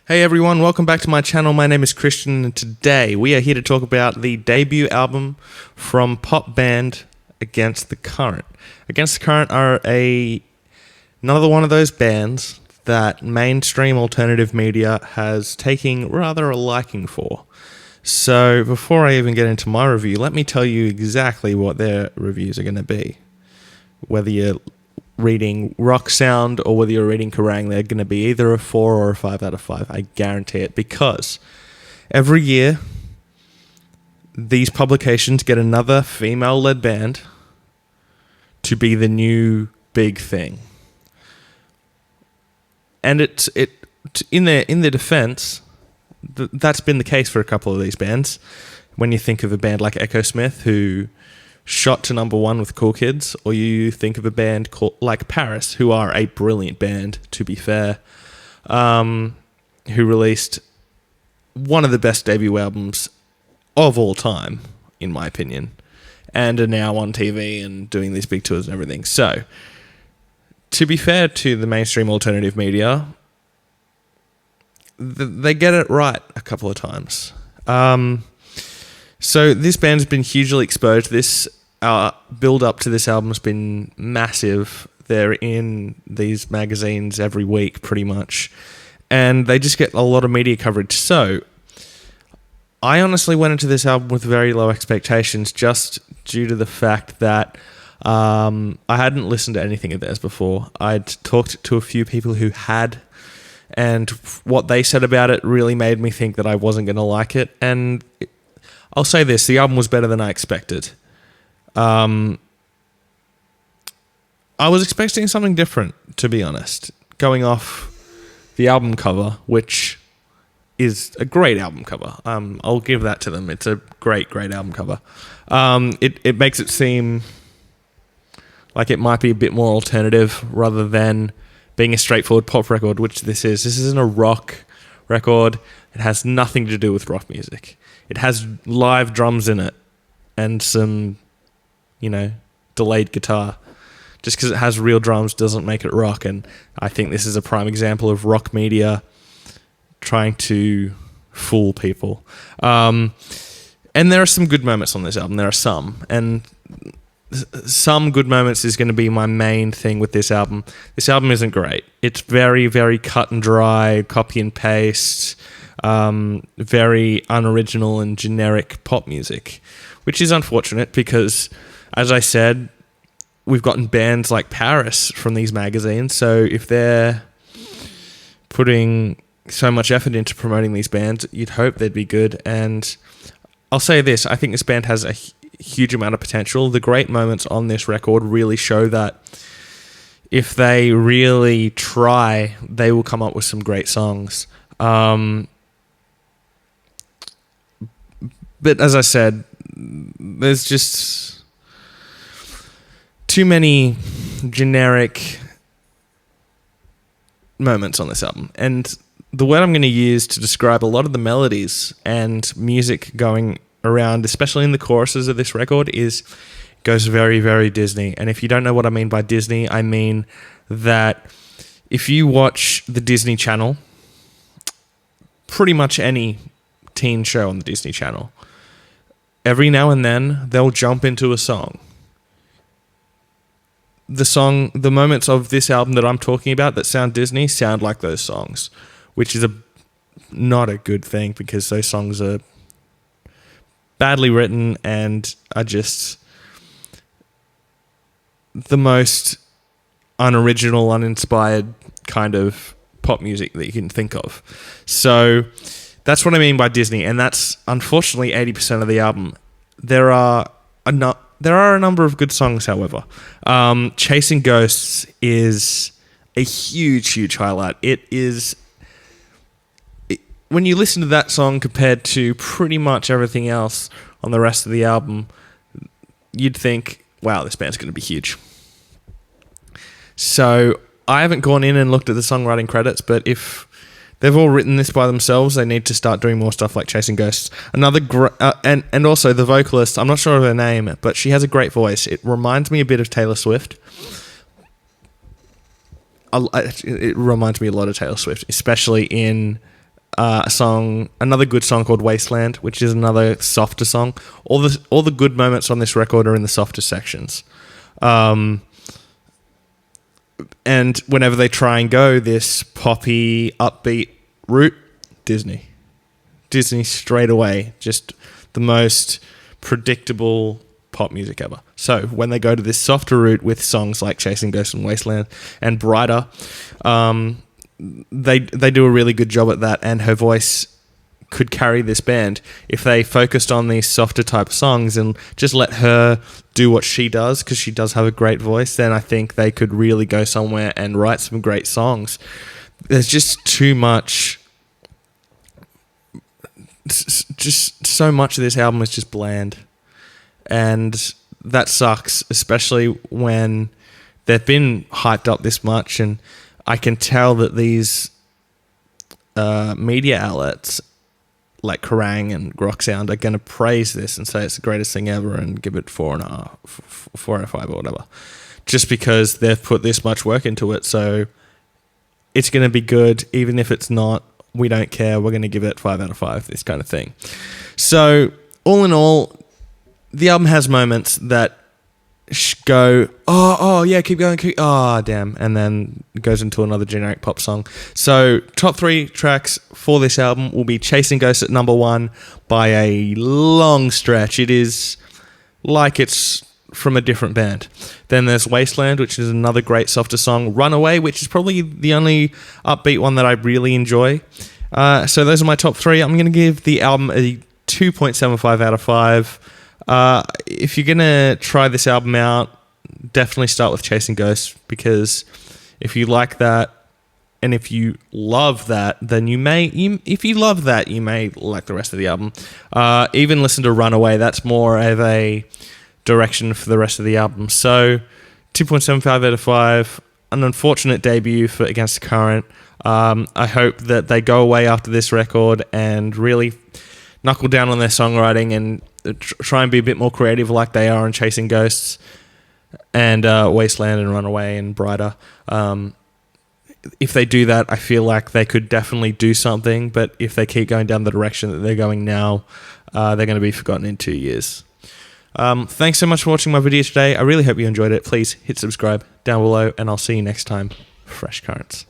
Hey everyone, welcome back to my channel. My name is Christian and today we are here to talk about the debut album from pop band Against the Current. Against the Current are another one of those bands that mainstream alternative media has taken rather a liking for. So before I even get into my review, let me tell you exactly what their reviews are going to be. Whether you're reading Rock Sound or whether you're reading Kerrang, they're going to be either a 4 or a 5 out of 5. I guarantee it, because every year these publications get another female-led band to be the new big thing. And in their defense, that's been the case for a couple of these bands. When you think of a band like Echo Smith, who shot to number 1 with Cool Kids, or you think of a band like Paris, who are a brilliant band, to be fair, who released one of the best debut albums of all time, in my opinion, and are now on TV and doing these big tours and everything. So, to be fair to the mainstream alternative media, they get it right a couple of times. So this band's been hugely exposed. This build up to this album has been massive. They're in these magazines every week, pretty much, and they just get a lot of media coverage. So I honestly went into this album with very low expectations, just due to the fact that I hadn't listened to anything of theirs before. I'd talked to a few people who had, and what they said about it really made me think that I wasn't going to like it. And I'll say this, the album was better than I expected. I was expecting something different, to be honest, going off the album cover, which is a great album cover. I'll give that to them. It's a great album cover. It makes it seem like it might be a bit more alternative rather than being a straightforward pop record, which this is. This isn't a rock record. It has nothing to do with rock music. It has live drums in it and some, delayed guitar. Just because it has real drums doesn't make it rock, and I think this is a prime example of rock media trying to fool people. And there are some good moments on this album. There are some, and some good moments is going to be my main thing with this album. This album isn't great. It's very, very cut and dry, copy and paste, very unoriginal and generic pop music, which is unfortunate because, as I said, we've gotten bands like Paris from these magazines, so if they're putting so much effort into promoting these bands, you'd hope they'd be good. And I'll say this, I think this band has a huge amount of potential. The great moments on this record really show that if they really try, they will come up with some great songs. But as I said, there's just too many generic moments on this album. And the word I'm going to use to describe a lot of the melodies and music going around, especially in the choruses of this record, goes very, very Disney. And if you don't know what I mean by Disney, I mean that if you watch the Disney Channel, pretty much any teen show on the Disney Channel, every now and then they'll jump into a song. The moments of this album that I'm talking about that sound Disney sound like those songs, which is not a good thing because those songs are badly written and are just the most unoriginal, uninspired kind of pop music that you can think of. So that's what I mean by Disney, and that's unfortunately 80% of the album. There are a number of good songs, however. Chasing Ghosts is a huge highlight. When you listen to that song compared to pretty much everything else on the rest of the album, you'd think, wow, this band's going to be huge. So I haven't gone in and looked at the songwriting credits, but if they've all written this by themselves, they need to start doing more stuff like Chasing Ghosts. And also the vocalist, I'm not sure of her name, but she has a great voice. It reminds me a bit of Taylor Swift. It reminds me a lot of Taylor Swift, especially in another good song called Wasteland, which is another softer song. All the good moments on this record are in the softer sections. And whenever they try and go this poppy, upbeat route, Disney straight away, just the most predictable pop music ever. So when they go to this softer route with songs like Chasing Ghosts and Wasteland and Brighter, they do a really good job at that, and her voice could carry this band if they focused on these softer type songs and just let her do what she does, because she does have a great voice. Then I think they could really go somewhere and write some great songs. There's just too much, just so much of this album is just bland, and that sucks, especially when they've been hyped up this much. And I can tell that these media outlets like Kerrang and Grok Sound are going to praise this and say it's the greatest thing ever and give it 4.5, 4 out of 5 or whatever, just because they've put this much work into it. So it's going to be good. Even if it's not, we don't care. We're going to give it 5 out of 5, this kind of thing. So all in all, the album has moments that go, oh yeah, keep going, damn, and then goes into another generic pop song. So top 3 tracks for this album will be Chasing Ghosts at number 1 by a long stretch. It is like it's from a different band. Then there's Wasteland, which is another great softer song. Runaway, which is probably the only upbeat one that I really enjoy. So those are my top 3. I'm going to give the album a 2.75 out of 5. If you're gonna try this album out, definitely start with Chasing Ghosts, because if you like that and if you love that, then you may like the rest of the album. Even listen to Runaway. That's more of a direction for the rest of the album. So 2.75 out of 5. An unfortunate debut for Against the Current. I hope that they go away after this record and really knuckle down on their songwriting and try and be a bit more creative like they are in Chasing Ghosts and Wasteland and Runaway and Brighter. If they do that, I feel like they could definitely do something, but if they keep going down the direction that they're going now, they're going to be forgotten in 2 years. Thanks so much for watching my video today. I really hope you enjoyed it. Please hit subscribe down below, and I'll see you next time. Fresh Currents.